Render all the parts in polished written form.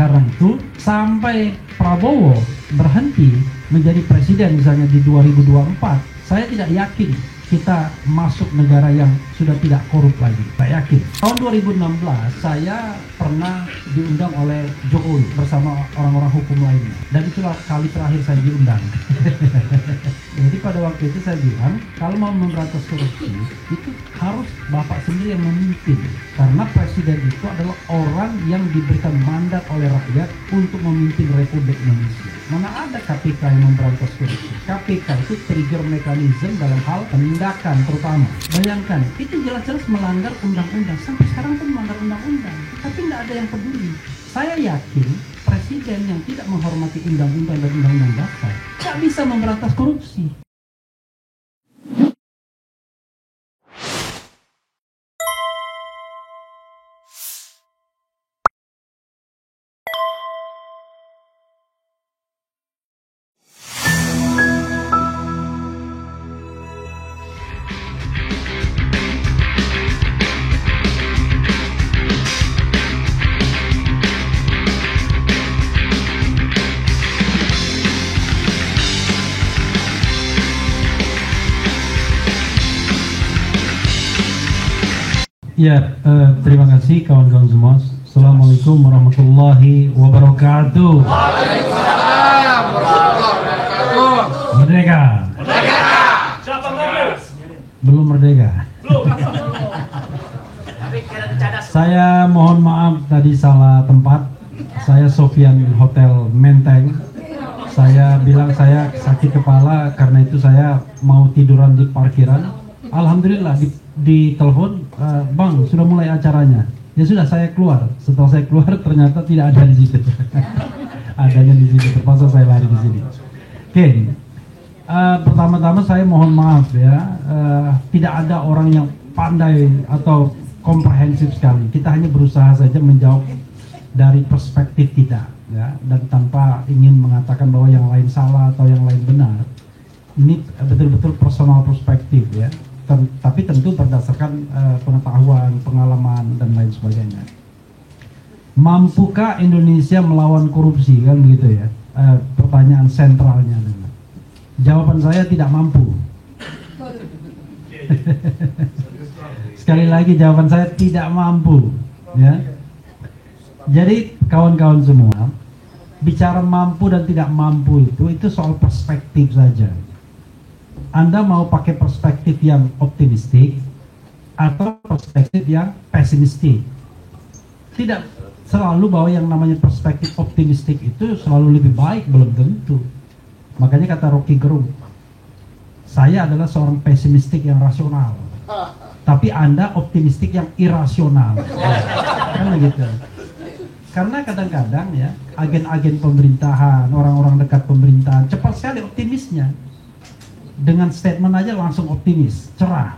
Karena itu sampai Prabowo berhenti menjadi presiden misalnya di 2024, saya tidak yakin kita masuk negara yang sudah tidak korup lagi. Saya yakin. Tahun 2016 saya pernah diundang oleh Jokowi bersama orang-orang hukum lainnya. Dan itulah kali terakhir saya diundang. Jadi pada waktu itu saya bilang, kalau mau memberantas korupsi, itu harus Bapak sendiri yang memimpin. Karena presiden itu adalah orang yang diberikan mandat oleh rakyat untuk memimpin Republik Indonesia. Mana ada KPK yang memberantas korupsi? KPK itu trigger mekanisme dalam hal penindakan terutama. Bayangkan, itu jelas-jelas melanggar undang-undang. Sampai sekarang pun melanggar undang-undang. Tapi tidak ada yang peduli. Saya yakin presiden yang tidak menghormati undang-undang dan undang-undang dasar tidak bisa memberantas korupsi. Ya, terima kasih kawan-kawan semua. Assalamualaikum warahmatullahi wabarakatuh. Waalaikumsalam warahmatullahi wabarakatuh. Merdeka. Merdeka. Siapa ngomong? Belum merdeka. Belum. Saya mohon maaf tadi salah tempat. Saya Sofian Hotel Menteng. Saya bilang saya sakit kepala karena itu saya mau tiduran di parkiran. Alhamdulillah di telepon, Bang sudah mulai acaranya. Ya sudah, saya keluar. Setelah saya keluar ternyata tidak ada di situ. Adanya di sini, terpaksa saya lari di sini. Oke, pertama-tama saya mohon maaf ya, tidak ada orang yang pandai atau komprehensif sekali. Kita hanya berusaha saja menjawab dari perspektif kita, ya, dan tanpa ingin mengatakan bahwa yang lain salah atau yang lain benar. Ini betul-betul personal perspektif ya. Tapi tentu berdasarkan pengetahuan, pengalaman dan lain sebagainya. Mampukah Indonesia melawan korupsi, kan begitu ya? Pertanyaan sentralnya. Jawaban saya tidak mampu. Sekali lagi jawaban saya tidak mampu, ya. Jadi kawan-kawan semua, bicara mampu dan tidak mampu itu soal perspektif saja. Anda mau pakai perspektif yang optimistik atau perspektif yang pesimistik. Tidak selalu bahwa yang namanya perspektif optimistik itu selalu lebih baik, belum tentu. Makanya kata Rocky Gerung, saya adalah seorang pesimistik yang rasional, tapi Anda optimistik yang irasional. Kan begitu. Karena kadang-kadang ya, agen-agen pemerintahan, orang-orang dekat pemerintahan cepat sekali optimisnya. Dengan statement aja langsung optimis, cerah.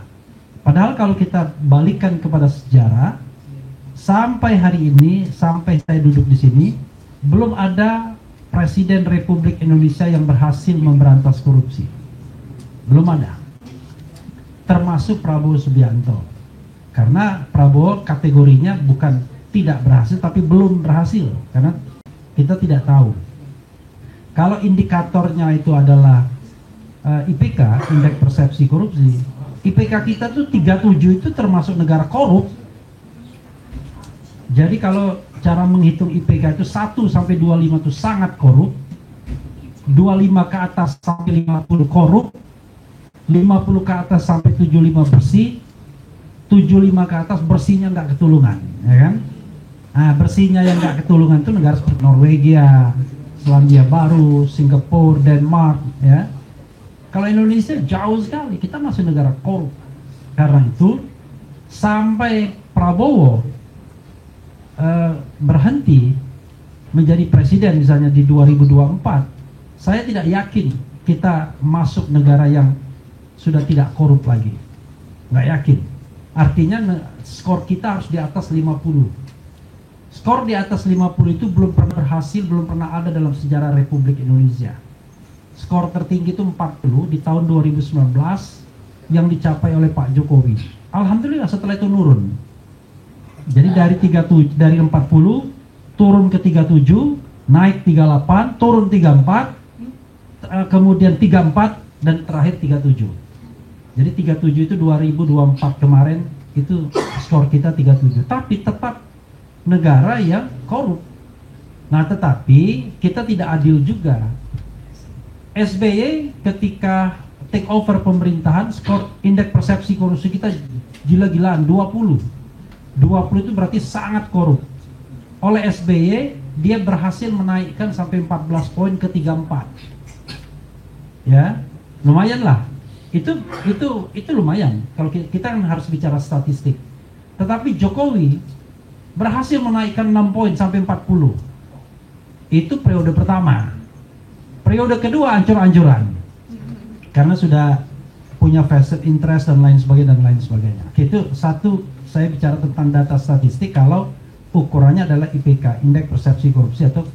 Padahal kalau kita balikkan kepada sejarah, sampai hari ini, sampai saya duduk di sini, belum ada Presiden Republik Indonesia yang berhasil memberantas korupsi. Belum ada. Termasuk Prabowo Subianto. Karena Prabowo kategorinya bukan tidak berhasil, tapi belum berhasil. Karena kita tidak tahu. Kalau indikatornya itu adalah IPK, Indeks Persepsi Korupsi, IPK kita tuh 37 itu termasuk negara korup. Jadi kalau cara menghitung IPK itu 1 sampai 25 itu sangat korup, 25 ke atas sampai 50 korup, 50 ke atas sampai 75 bersih, 75 ke atas bersihnya nggak ketulungan, ya kan? Nah, bersihnya yang nggak ketulungan itu negara seperti Norwegia, Selandia Baru, Singapura, Denmark, ya. Kalau Indonesia jauh sekali, kita masih negara korup. Karena itu sampai Prabowo berhenti menjadi presiden misalnya di 2024, saya tidak yakin kita masuk negara yang sudah tidak korup lagi. Nggak yakin. Artinya skor kita harus di atas 50. Skor di atas 50 itu belum pernah berhasil, belum pernah ada dalam sejarah Republik Indonesia. Skor tertinggi itu 40 di tahun 2019 yang dicapai oleh Pak Jokowi. Alhamdulillah setelah itu nurun. Jadi dari 40 turun ke 37, naik 38, turun 34, kemudian 34 dan terakhir 37. Jadi 37 itu 2024 kemarin itu skor kita 37. Tapi tetap negara yang korup. Nah, tetapi kita tidak adil juga. SBY ketika take over pemerintahan, skor indeks persepsi korupsi kita gila-gilaan 20. 20 itu berarti sangat korup. Oleh SBY dia berhasil menaikkan sampai 14 poin ke 34. Ya, lumayan lah. Itu lumayan. Kalau kita kan harus bicara statistik. Tetapi Jokowi berhasil menaikkan 6 poin sampai 40. Itu periode pertama. Periode kedua ancur-ancuran. Karena sudah punya vested interest dan lain sebagainya. Itu satu, saya bicara tentang data statistik kalau ukurannya adalah IPK, Indeks Persepsi Korupsi, atau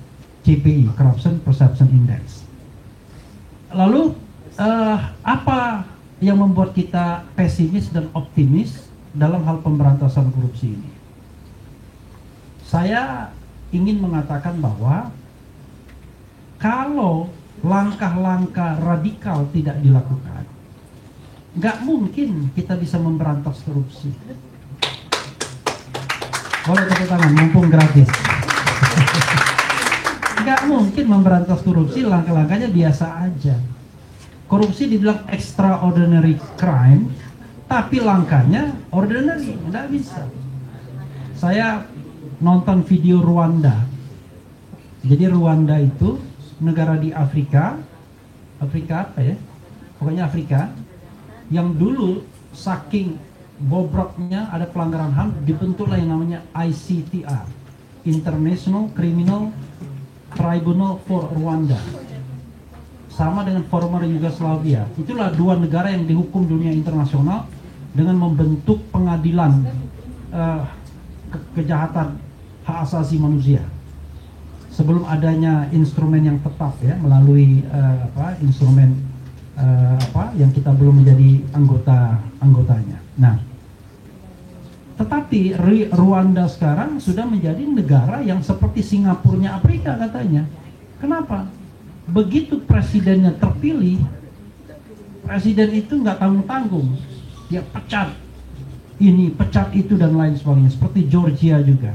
CPI, Corruption Perception Index. Lalu apa yang membuat kita pesimis dan optimis dalam hal pemberantasan korupsi ini? Saya ingin mengatakan bahwa kalau langkah-langkah radikal tidak dilakukan, nggak mungkin kita bisa memberantas korupsi. Boleh tepuk tangan, mumpung gratis. Nggak mungkin memberantas korupsi, langkah-langkahnya biasa aja. Korupsi dibilang extraordinary crime, tapi langkahnya ordinary, nggak bisa. Saya nonton video Rwanda. Jadi Rwanda itu negara di Afrika apa ya? Pokoknya Afrika yang dulu saking bobroknya ada pelanggaran HAM, dibentuklah yang namanya ICTR, International Criminal Tribunal for Rwanda. Sama dengan former Yugoslavia. Itulah dua negara yang dihukum dunia internasional dengan membentuk pengadilan kejahatan hak asasi manusia. Sebelum adanya instrumen yang tetap ya, melalui instrumen yang kita belum menjadi anggotanya. Nah, tetapi Rwanda sekarang sudah menjadi negara yang seperti Singapurnya Afrika katanya. Kenapa? Begitu presidennya terpilih, presiden itu nggak tanggung-tanggung, dia pecat ini, pecat itu dan lain sebagainya. Seperti Georgia juga,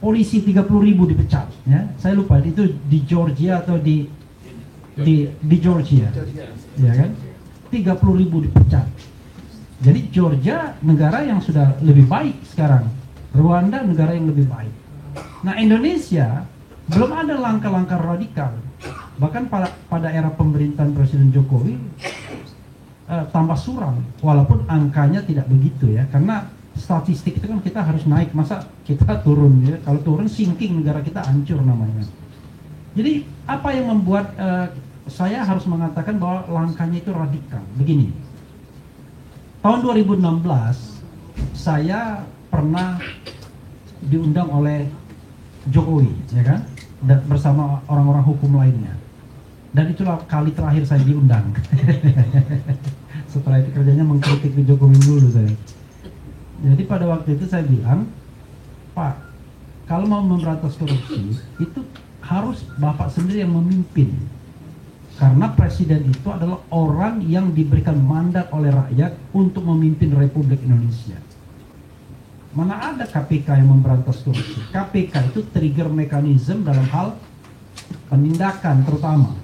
polisi 30.000 dipecat. Ya, saya lupa itu di Georgia atau di Georgia, ya kan? 30.000 dipecat. Jadi Georgia negara yang sudah lebih baik sekarang, Rwanda negara yang lebih baik. Nah, Indonesia belum ada langkah-langkah radikal. Bahkan pada era pemerintahan Presiden Jokowi tambah suram, walaupun angkanya tidak begitu ya, karena statistik itu kan kita harus naik, masa kita turun ya? Kalau turun sinking, negara kita hancur namanya. Jadi apa yang membuat saya harus mengatakan bahwa langkahnya itu radikal? Begini, tahun 2016 saya pernah diundang oleh Jokowi, ya kan, dan bersama orang-orang hukum lainnya. Dan itulah kali terakhir saya diundang. Setelah itu kerjanya mengkritik Jokowi dulu saya. Jadi pada waktu itu saya bilang, Pak, kalau mau memberantas korupsi itu harus Bapak sendiri yang memimpin. Karena presiden itu adalah orang yang diberikan mandat oleh rakyat untuk memimpin Republik Indonesia. Mana ada KPK yang memberantas korupsi? KPK itu trigger mekanisme dalam hal penindakan terutama.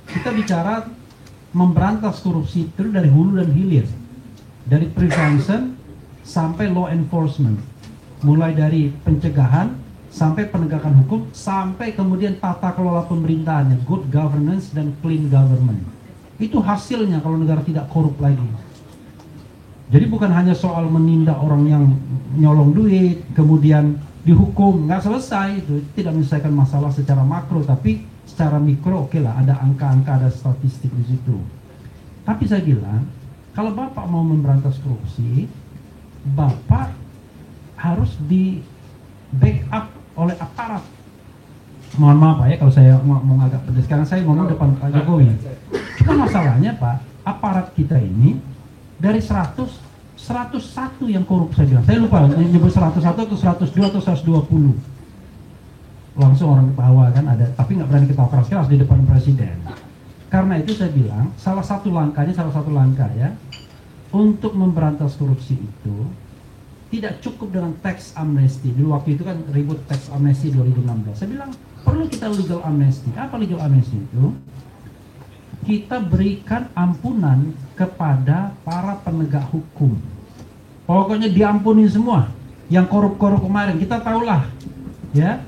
Kita bicara memberantas korupsi itu dari hulu dan hilir. Dari prevention sampai law enforcement. Mulai dari pencegahan sampai penegakan hukum, sampai kemudian tata kelola pemerintahannya, good governance dan clean government. Itu hasilnya kalau negara tidak korup lagi. Jadi bukan hanya soal menindak orang yang nyolong duit, kemudian dihukum, nggak selesai, itu tidak menyelesaikan masalah secara makro, tapi secara mikro oke lah, ada angka-angka, ada statistik di situ. Tapi saya bilang, kalau Bapak mau memberantas korupsi, Bapak harus di backup oleh aparat. Mohon maaf Pak ya kalau saya ngomong agak pedas, karena saya ngomong depan Pak Jokowi. Cuma masalahnya Pak, aparat kita ini dari 101 yang korup saya bilang. Saya lupa nyebut 101 atau 102 atau 120. langsung orang ketawa kan ada, tapi nggak berani ketawa keras-keras di depan presiden. Karena itu saya bilang salah satu langkah ya untuk memberantas korupsi itu tidak cukup dengan tax amnesty. Dulu waktu itu kan ribut tax amnesty 2016. Saya bilang perlu kita legal amnesty. Apa legal amnesty itu? Kita berikan ampunan kepada para penegak hukum. Pokoknya diampuni semua. Yang korup-korup kemarin kita tahulah, ya.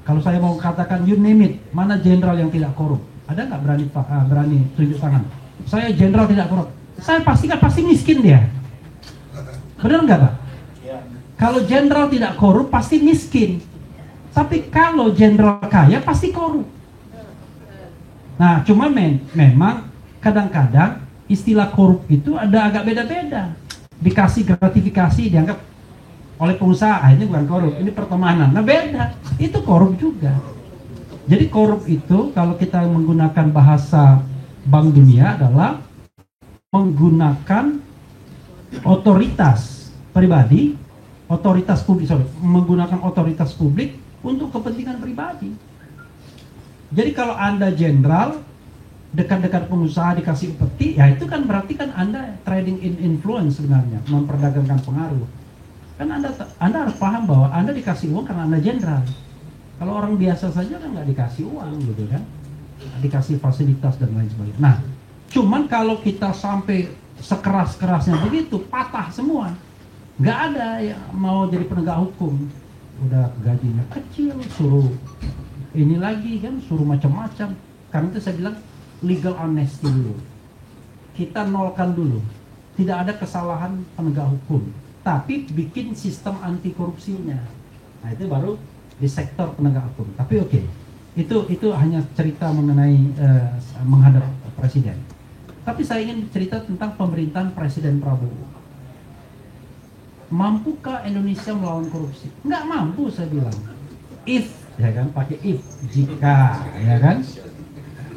Kalau saya mau katakan you name it, mana jenderal yang tidak korup? Ada nggak berani tunjuk tangan? Saya jenderal tidak korup. Saya pastikan pasti miskin dia. Benar nggak Pak? Kalau jenderal tidak korup pasti miskin. Tapi kalau jenderal kaya pasti korup. Nah, cuma memang kadang-kadang istilah korup itu ada agak beda-beda. Dikasih gratifikasi dianggap oleh pengusaha, akhirnya bukan korup, ini pertemanan. Nah beda, itu korup juga. Jadi korup itu kalau kita menggunakan bahasa Bank Dunia adalah menggunakan otoritas pribadi, menggunakan otoritas publik untuk kepentingan pribadi. Jadi kalau Anda jenderal, dekat-dekat pengusaha dikasih upeti, ya itu kan berarti kan Anda trading in influence sebenarnya, memperdagangkan pengaruh. Kan Anda harus paham bahwa Anda dikasih uang karena Anda jenderal. Kalau orang biasa saja kan nggak dikasih uang gitu kan, dikasih fasilitas dan lain sebagainya. Nah, cuman kalau kita sampai sekeras-kerasnya begitu, patah semua. Nggak ada yang mau jadi penegak hukum. Udah gajinya kecil, suruh ini lagi kan, suruh macam-macam. Karena itu saya bilang legal amnesty dulu. Kita nolkan dulu. Tidak ada kesalahan penegak hukum, tapi bikin sistem anti korupsinya. Nah itu baru di sektor penegak hukum. Tapi oke, itu hanya cerita mengenai menghadap presiden. Tapi saya ingin cerita tentang pemerintahan Presiden Prabowo. Mampukah Indonesia melawan korupsi? Nggak mampu saya bilang. If, ya kan, pakai if, jika, ya kan?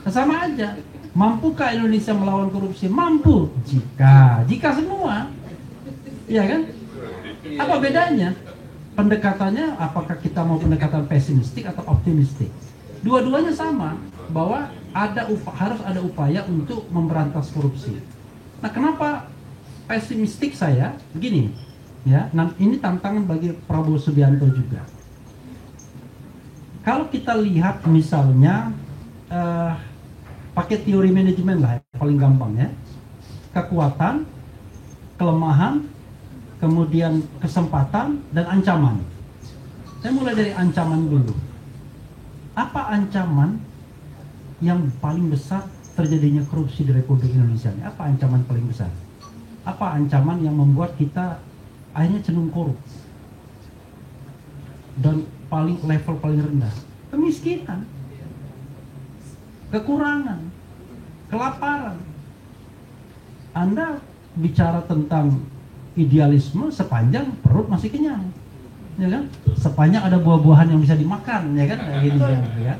Sama aja. Mampukah Indonesia melawan korupsi? Mampu, jika semua, ya kan? Apa bedanya? Pendekatannya, apakah kita mau pendekatan pesimistik atau optimistik? Dua-duanya sama, bahwa harus ada upaya untuk memberantas korupsi. Nah, kenapa pesimistik saya? Begini, ya. Nah, ini tantangan bagi Prabowo Subianto juga. Kalau kita lihat misalnya pakai teori manajemen lah, paling gampang ya. Kekuatan, kelemahan, kemudian kesempatan dan ancaman. Saya mulai dari ancaman dulu. Apa ancaman yang paling besar terjadinya korupsi di Republik Indonesia ini? Apa ancaman paling besar? Apa ancaman yang membuat kita akhirnya cenderung korup? Dan level paling rendah, kemiskinan, kekurangan, kelaparan. Anda bicara tentang idealisme sepanjang perut masih kenyang, ya kan? Sepanjang ada buah-buahan yang bisa dimakan, ya kan? Kayak gini ya.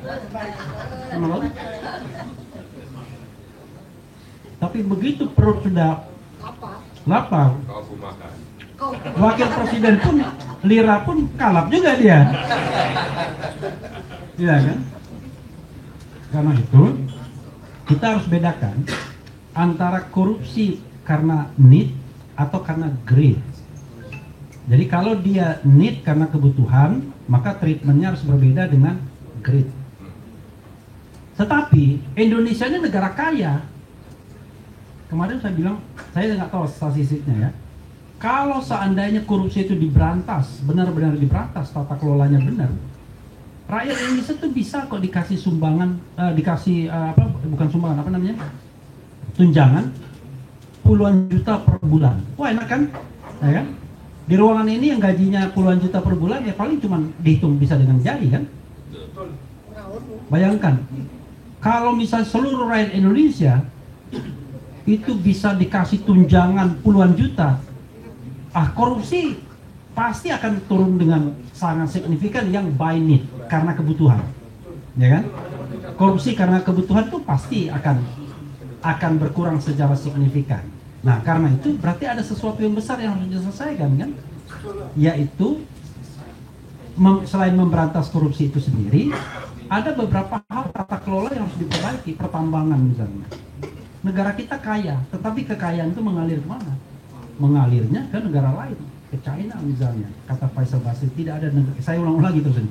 Tapi begitu perut sudah lapar, wakil presiden pun lira pun kalap juga dia, ya kan? Karena itu kita harus bedakan antara korupsi karena need atau karena greed. Jadi kalau dia need karena kebutuhan, maka treatmentnya harus berbeda dengan greed. Tetapi Indonesia ini negara kaya. Kemarin saya bilang, saya nggak tahu statistiknya ya. Kalau seandainya korupsi itu diberantas, benar-benar diberantas, tata kelolanya benar, rakyat Indonesia tuh bisa kok dikasih sumbangan, tunjangan puluhan juta per bulan. Wah enak kan? Ya kan? Di ruangan ini yang gajinya puluhan juta per bulan ya paling cuma dihitung bisa dengan jari kan? Bayangkan, kalau misalnya seluruh rakyat Indonesia itu bisa dikasih tunjangan puluhan juta, korupsi pasti akan turun dengan sangat signifikan yang by need, karena kebutuhan, ya kan? Korupsi karena kebutuhan itu pasti akan berkurang secara signifikan. Nah, karena itu berarti ada sesuatu yang besar yang harus diselesaikan kan? Yaitu selain memberantas korupsi itu sendiri, ada beberapa hal tata kelola yang harus diperbaiki. Pertambangan misalnya. Negara kita kaya, tetapi kekayaan itu mengalir kemana? Mengalirnya ke negara lain, ke China misalnya. Kata Faisal Basri, tidak ada negeri, saya ulang lagi terus ini,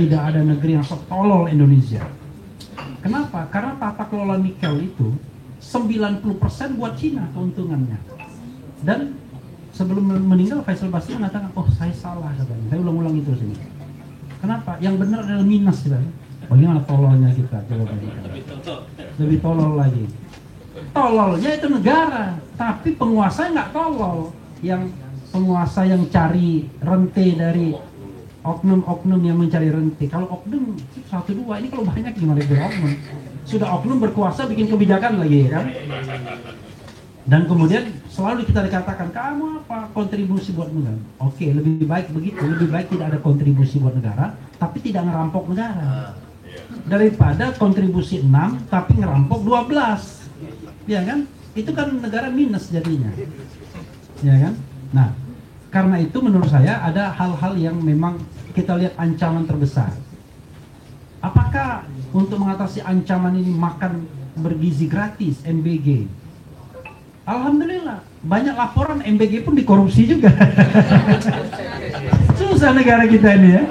tidak ada negeri yang setolol Indonesia. Kenapa? Karena tata kelola nikel itu 90% buat Cina keuntungannya. Dan sebelum meninggal Faisal Basri mengatakan, oh saya salah katanya. Saya ulang-ulang itu sini. Kenapa? Yang benar adalah Minas kita. Bagaimana tololnya kita? Coba bayangkan. Lebih tolol lagi. Tololnya itu negara, tapi penguasa nggak tolol. Yang penguasa yang cari rente dari oknum-oknum yang mencari rente. Kalau oknum 1-2, ini kalau banyak gimana itu oknum? Sudah oknum berkuasa bikin kebijakan lagi kan? Dan kemudian selalu kita dikatakan, kamu apa kontribusi buat negara? Oke, lebih baik begitu, lebih baik tidak ada kontribusi buat negara, tapi tidak ngerampok negara. Daripada kontribusi 6, tapi ngerampok 12. Ya kan? Itu kan negara minus jadinya. Ya kan? Nah, karena itu menurut saya ada hal-hal yang memang kita lihat ancaman terbesar. Apakah untuk mengatasi ancaman ini makan bergizi gratis, MBG? Alhamdulillah, banyak laporan MBG pun dikorupsi juga. Susah negara kita ini ya.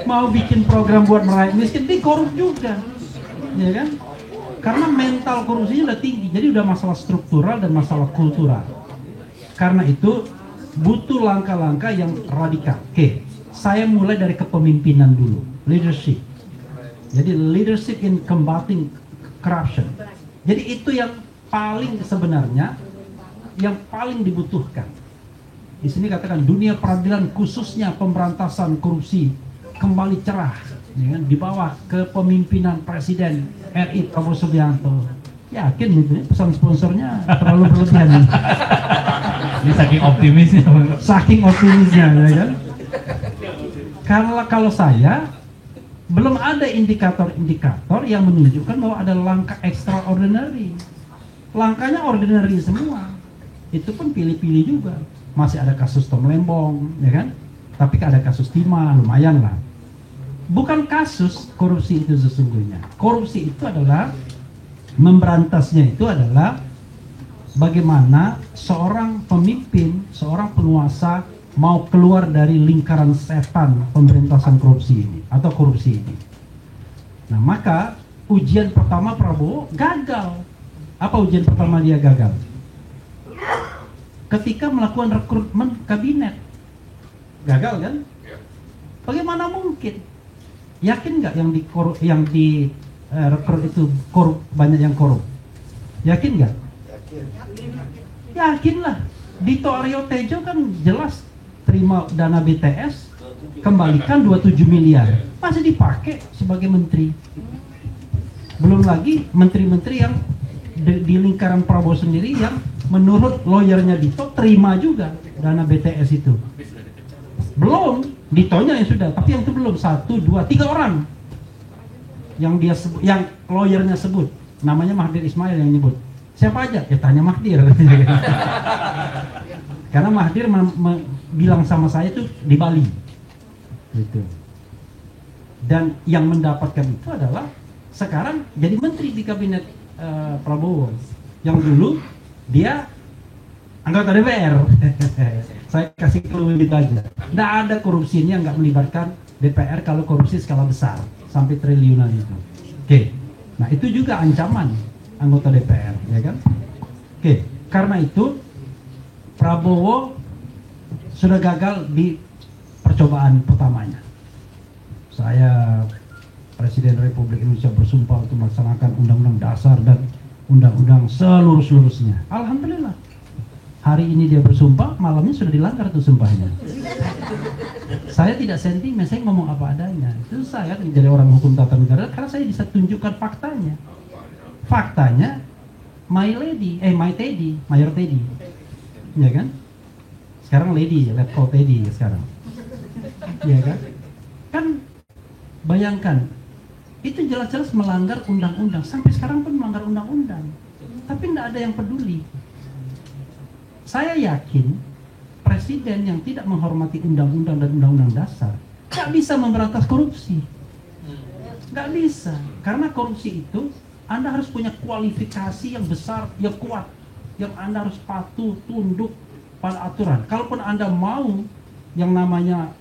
Mau bikin program buat merakyat miskin, dikorup juga. Ya kan? Karena mental korupsinya udah tinggi, jadi udah masalah struktural dan masalah kultural. Karena itu butuh langkah-langkah yang radikal. Oke, saya mulai dari kepemimpinan dulu, leadership. Jadi leadership in combating corruption. Jadi itu yang paling sebenarnya, yang paling dibutuhkan. Di sini katakan dunia peradilan khususnya pemberantasan korupsi kembali cerah, ya kan? Di bawah kepemimpinan Presiden RI Prabowo Subianto. Yakin gitu ya, pesan sponsornya terlalu berlebihan. Ini saking optimisnya. Saking optimisnya, ya kan? Kalau saya belum ada indikator-indikator yang menunjukkan bahwa ada langkah extraordinary. Langkahnya ordinary semua. Itu pun pilih-pilih juga. Masih ada kasus Tom Lembong, ya kan? Tapi ada kasus Timah, lumayan lah. Bukan kasus korupsi itu sesungguhnya. Korupsi itu adalah, memberantasnya itu adalah bagaimana seorang pemimpin, seorang penguasa mau keluar dari lingkaran setan pemberantasan korupsi ini atau korupsi ini. Nah, maka ujian pertama Prabowo gagal. Apa ujian pertama dia gagal? Ketika melakukan rekrutmen kabinet. Gagal kan? Bagaimana mungkin? Yakin nggak yang di rekrut itu korup, banyak yang korup? Yakin nggak? Yakin lah. Dito Aryo Tejo kan jelas terima dana BTS, kembalikan 27 miliar, masih dipakai sebagai menteri. Belum lagi menteri-menteri yang di lingkaran Prabowo sendiri yang menurut lawyernya Dito terima juga dana BTS itu. Belum, Ditonya yang sudah, tapi yang itu belum. 1, 2, 3 orang yang dia sebut, yang lawyernya sebut, namanya Mahdir Ismail yang nyebut. Siapa aja? Ya tanya Mahdir. Karena Mahdir bilang sama saya itu di Bali, gitu. Dan yang mendapatkan itu adalah sekarang jadi menteri di kabinet Prabowo. Yang dulu dia anggota DPR. Saya kasih clue gitu aja. Nggak ada korupsi ini yang nggak melibatkan DPR kalau korupsi skala besar sampai triliunan itu. Oke. Nah itu juga ancaman anggota DPR, ya kan? Oke. Karena itu Prabowo sudah gagal di percobaan pertamanya. Saya Presiden Republik Indonesia bersumpah untuk melaksanakan Undang-Undang Dasar dan Undang-Undang seluruh-seluruhnya. Alhamdulillah. Hari ini dia bersumpah, malamnya sudah dilanggar tuh sumpahnya. Saya tidak sentimen, saya ngomong apa adanya. Itu saya jadi orang hukum tata negara karena saya bisa tunjukkan faktanya. Faktanya, Mayor Teddy, ya kan? Sekarang Lady, Let's call Teddy sekarang, ya kan? Kan bayangkan, itu jelas-jelas melanggar undang-undang. Sampai sekarang pun melanggar undang-undang, tapi tidak ada yang peduli. Saya yakin presiden yang tidak menghormati undang-undang dan undang-undang dasar gak nggak bisa memberantas korupsi. Nggak bisa. Karena korupsi itu Anda harus punya kualifikasi yang besar, yang kuat, yang Anda harus patuh, tunduk pada aturan. Kalaupun Anda mau yang namanya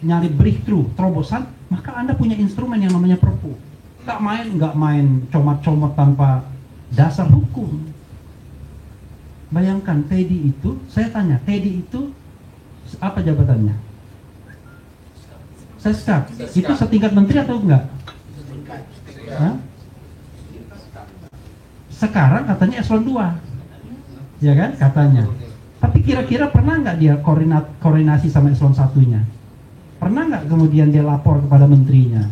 nyari breakthrough, terobosan, maka Anda punya instrumen yang namanya Perpu. Nggak main comot-comot tanpa dasar hukum. Bayangkan Teddy itu, saya tanya, Teddy itu apa jabatannya? Seskap. Itu setingkat menteri atau enggak? Hah? Sekarang katanya eselon 2. Ya kan? Katanya. Tapi kira-kira pernah nggak dia koordinasi sama eselon 1-nya? Pernah nggak kemudian dia lapor kepada menterinya?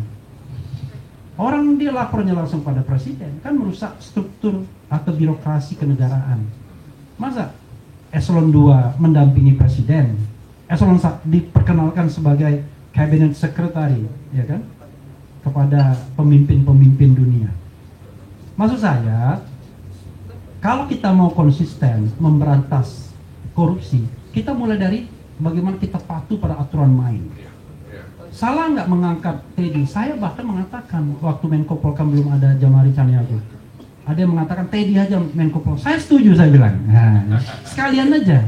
Orang dia lapornya langsung pada presiden, kan merusak struktur atau birokrasi kenegaraan. Masa eselon 2 mendampingi presiden, eselon 1 diperkenalkan sebagai cabinet secretary, ya kan, kepada pemimpin-pemimpin dunia. Maksud saya, kalau kita mau konsisten memberantas korupsi, kita mulai dari bagaimana kita patuh pada aturan main. Salah nggak mengangkat Teddy? Saya bahkan mengatakan waktu Menko Polkam belum ada Jamari Caniago, ada yang mengatakan Teddy aja Menko Polkam. Saya setuju, saya bilang. Nah, sekalian aja.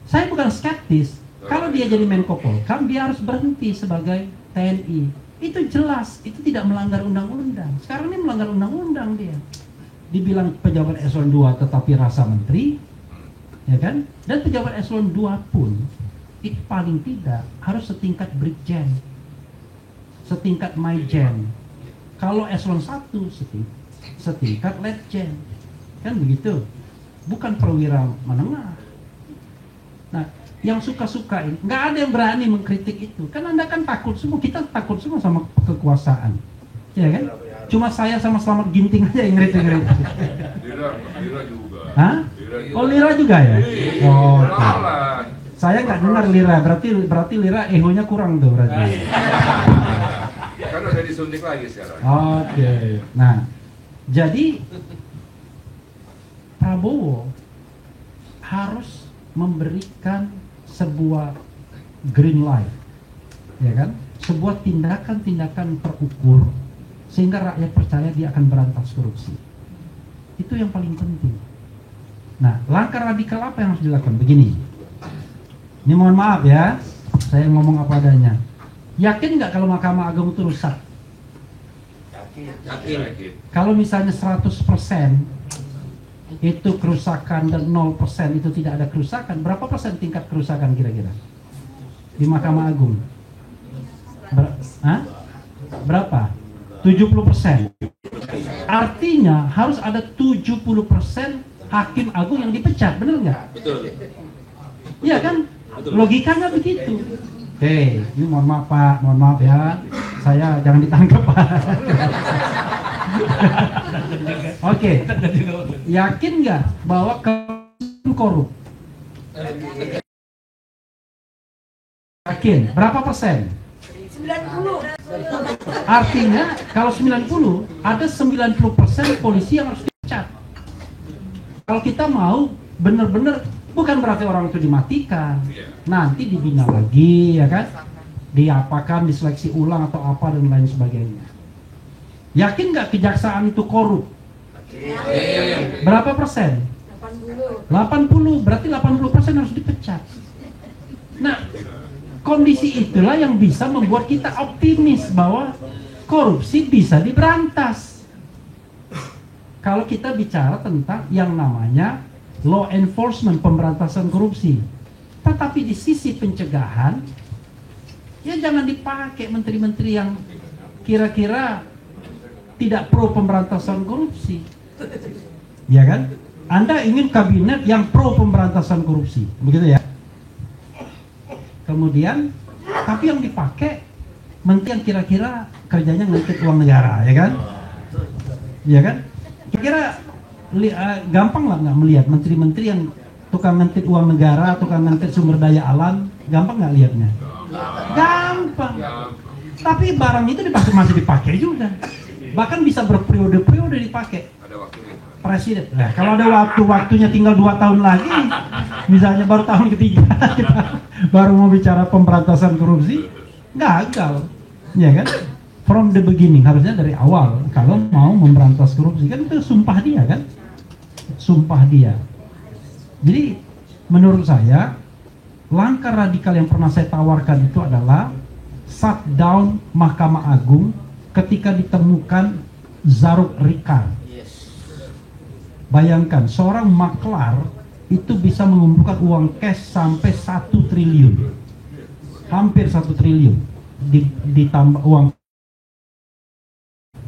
Saya bukan skeptis. Kalau dia jadi Menko Polkam, dia harus berhenti sebagai TNI. Itu jelas, itu tidak melanggar undang-undang. Sekarang ini melanggar undang-undang dia. Dibilang pejabat eselon 2 tetapi rasa menteri, ya kan? Dan pejabat eselon 2 pun itu paling tidak harus setingkat brigjen, setingkat maijen. Kalau eselon 1 setingkat letjen, kan begitu, bukan perwira menengah. Nah, yang suka-sukain, nggak ada yang berani mengkritik itu, kan Anda kan takut semua, kita takut semua sama kekuasaan, ya kan? Cuma saya sama Slamet Ginting aja yang ngeritik-ngeritik. Lira juga. Hah? Oh, Lira juga ya? Oh, oke. Saya nggak dengar Lira, berarti Lira ehonya kurang tuh berarti. Kan udah disuntik lagi sekarang. Oke. Nah, jadi Prabowo harus memberikan sebuah green light, ya kan? Sebuah tindakan-tindakan terukur sehingga rakyat percaya dia akan berantas korupsi. Itu yang paling penting. Nah, langkah radikal apa yang harus dilakukan? Begini. Ini mohon maaf ya, saya ngomong apa adanya. Yakin nggak kalau Mahkamah Agung itu rusak? Yakin. Kalau misalnya 100% itu kerusakan dan 0% itu tidak ada kerusakan, berapa persen tingkat kerusakan kira-kira di Mahkamah Agung? Berapa? 70%. Artinya harus ada 70% hakim agung yang dipecat, benar nggak? Betul. Iya kan? Betul. Logikanya begitu. Oke, ini mohon maaf Pak, mohon maaf ya, saya jangan ditangkap Pak. Oke, yakin nggak bahwa korup? Yakin? Berapa persen? 90. Artinya kalau 90, ada 90% polisi yang harus dipecat. Kalau kita mau benar-benar, bukan berarti orang itu dimatikan, nanti dibina lagi, ya kan? Diapakan, diseleksi ulang atau apa dan lain sebagainya. Yakin nggak kejaksaan itu korup? Berapa persen? 80. Berarti 80% harus dipecat. Nah, kondisi itulah yang bisa membuat kita optimis bahwa korupsi bisa diberantas. Kalau kita bicara tentang yang namanya law enforcement, pemberantasan korupsi. Tetapi di sisi pencegahan, ya jangan dipakai menteri-menteri yang kira-kira tidak pro pemberantasan korupsi. Ya kan? Anda ingin kabinet yang pro pemberantasan korupsi, begitu ya? Kemudian, tapi yang dipakai menteri yang kira-kira kerjanya ngelitik uang negara, ya kan? Ya kan? Kira-kira gampang lah nggak melihat menteri-menteri yang tukang ngelitik uang negara, tukang ngelitik sumber daya alam, gampang nggak lihatnya? Gampang. Tapi barang itu masih dipakai juga. Bahkan bisa berperiode-periode dipakai. Ada waktunya. Presiden. Nah, kalau ada waktunya tinggal 2 tahun lagi, misalnya baru tahun ketiga kita baru mau bicara pemberantasan korupsi, gagal, ya kan? From the beginning, harusnya dari awal kalau mau memberantas korupsi, kan itu sumpah dia kan? Sumpah dia. Jadi menurut saya langkah radikal yang pernah saya tawarkan itu adalah shutdown Mahkamah Agung ketika ditemukan Zaruk Rikar. Bayangkan seorang maklar itu bisa mengumpulkan uang cash sampai 1 triliun, hampir 1 triliun, ditambah uang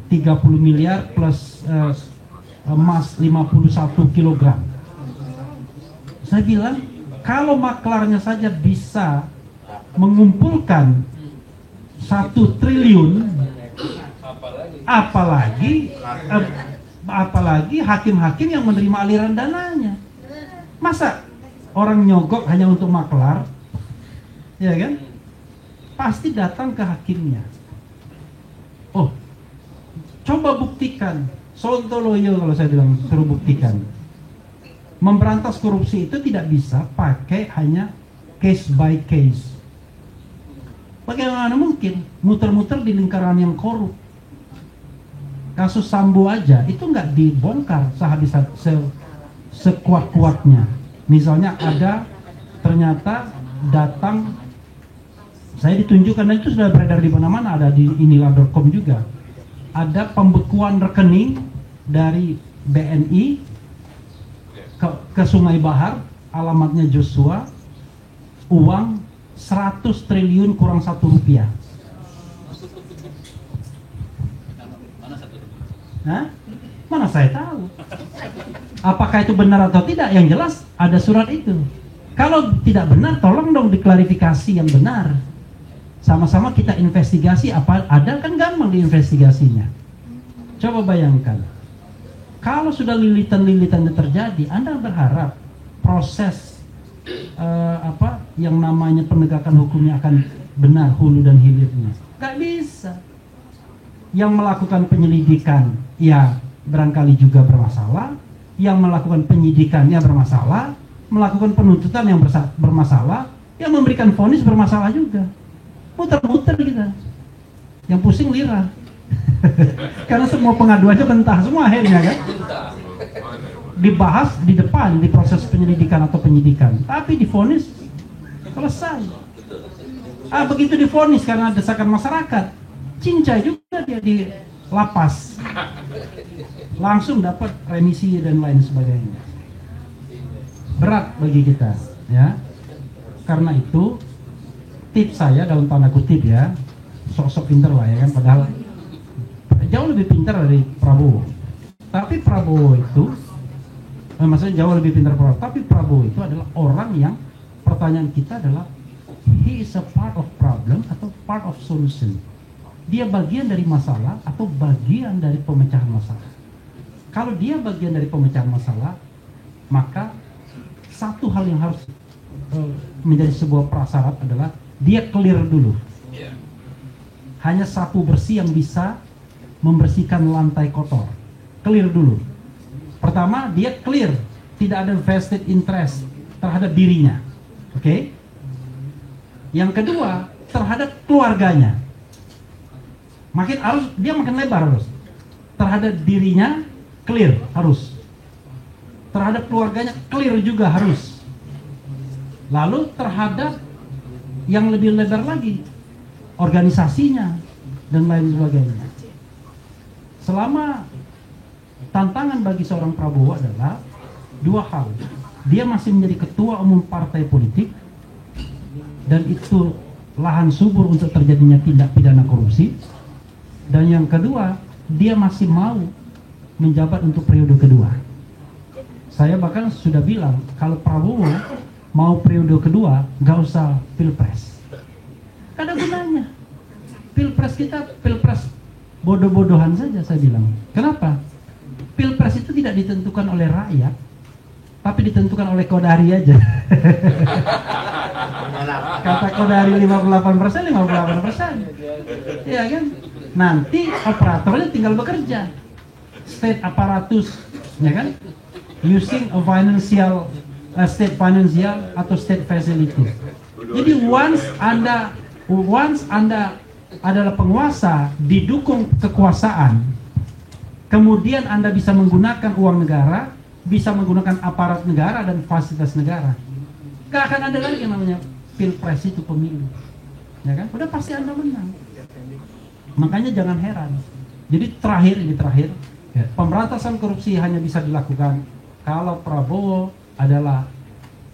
30 miliar plus emas 51 kilogram. Saya bilang kalau maklarnya saja bisa mengumpulkan 1 triliun, apalagi hakim-hakim yang menerima aliran dananya. Masa orang nyogok hanya untuk maklar, ya kan? Pasti datang ke hakimnya. Oh, coba buktikan. Sontoloyo kalau saya bilang, suruh buktikan. Memberantas korupsi itu tidak bisa pakai hanya case by case. Bagaimana mungkin muter-muter di lingkaran yang korup? Kasus Sambo aja itu nggak dibongkar sekuat-kuatnya. Misalnya ada ternyata datang, saya ditunjukkan dan itu sudah beredar di mana-mana, ada di inilah.com juga. Ada pembekuan rekening dari BNI ke Sungai Bahar, alamatnya Joshua, uang 100 triliun kurang 1 rupiah. Hah? Mana saya tahu. Apakah itu benar atau tidak? Yang jelas ada surat itu. Kalau tidak benar, tolong dong diklarifikasi yang benar. Sama-sama kita investigasi, apa ada kan gampang diinvestigasinya. Coba bayangkan, kalau sudah lilitan-lilitannya terjadi, Anda berharap proses yang namanya penegakan hukumnya akan benar hulu dan hilirnya? Gak bisa. Yang melakukan penyelidikan, ya barangkali juga bermasalah. Yang melakukan penyidikannya bermasalah, melakukan penuntutan yang bermasalah, yang memberikan vonis bermasalah juga. Muter-muter kita. Yang pusing lirah. Karena semua pengaduannya bentah semua akhirnya kan. Dibahas di depan di proses penyelidikan atau penyidikan, tapi divonis selesai. Begitu divonis karena desakan masyarakat, cincai juga dia di lapas, langsung dapat remisi dan lain sebagainya. Berat bagi kita, ya. Karena itu tips saya dalam tanda kutip ya, sok-sok pinter lah ya kan, padahal jauh lebih pintar dari Prabowo. Tapi Prabowo itu, maksudnya jauh lebih pintar Prabowo. Tapi Prabowo itu adalah orang yang pertanyaan kita adalah, he is a part of problem atau part of solution. Dia bagian dari masalah atau bagian dari pemecahan masalah. Kalau dia bagian dari pemecahan masalah, maka satu hal yang harus menjadi sebuah prasyarat adalah dia clear dulu. Hanya sapu bersih yang bisa membersihkan lantai kotor. Clear dulu. Pertama, dia clear, tidak ada vested interest terhadap dirinya. Oke? Yang kedua, terhadap keluarganya. Dia makin lebar harus. Terhadap dirinya clear harus. Terhadap keluarganya clear juga harus. Lalu terhadap yang lebih lebar lagi, organisasinya dan lain sebagainya. Selama tantangan bagi seorang Prabowo adalah dua hal. Dia masih menjadi ketua umum partai politik dan itu lahan subur untuk terjadinya tindak pidana korupsi. Dan yang kedua, dia masih mau menjabat untuk periode kedua. Saya bahkan sudah bilang, kalau Prabowo mau periode kedua, nggak usah pilpres. Gak ada gunanya. Pilpres kita, pilpres bodoh-bodohan saja saya bilang. Kenapa? Pilpres itu tidak ditentukan oleh rakyat, tapi ditentukan oleh Kodari aja. Kata Kodari 58%, 58%. Iya kan? Nanti operatornya tinggal bekerja. State apparatus, ya kan? Using a financial, state financial atau state facility. Jadi once Anda adalah penguasa, didukung kekuasaan, kemudian Anda bisa menggunakan uang negara, bisa menggunakan aparat negara dan fasilitas negara. Gak akan ada lagi yang namanya pilpres itu pemilu, ya kan? Udah pasti Anda menang. Makanya jangan heran. Jadi terakhir, pemberantasan korupsi hanya bisa dilakukan kalau Prabowo adalah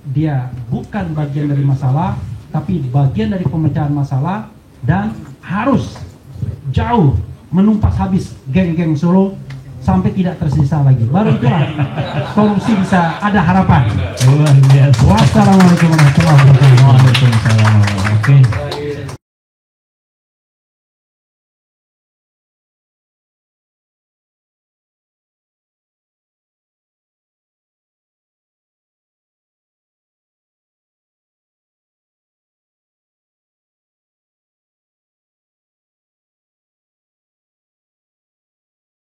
dia bukan bagian dari masalah, tapi bagian dari pemecahan masalah, dan harus jauh menumpas habis geng-geng Solo sampai tidak tersisa lagi. Baru itulah korupsi bisa ada harapan. Luar biasa. Wassalamualaikum warahmatullahi wabarakatuh. Waalaikumsalam. Oke.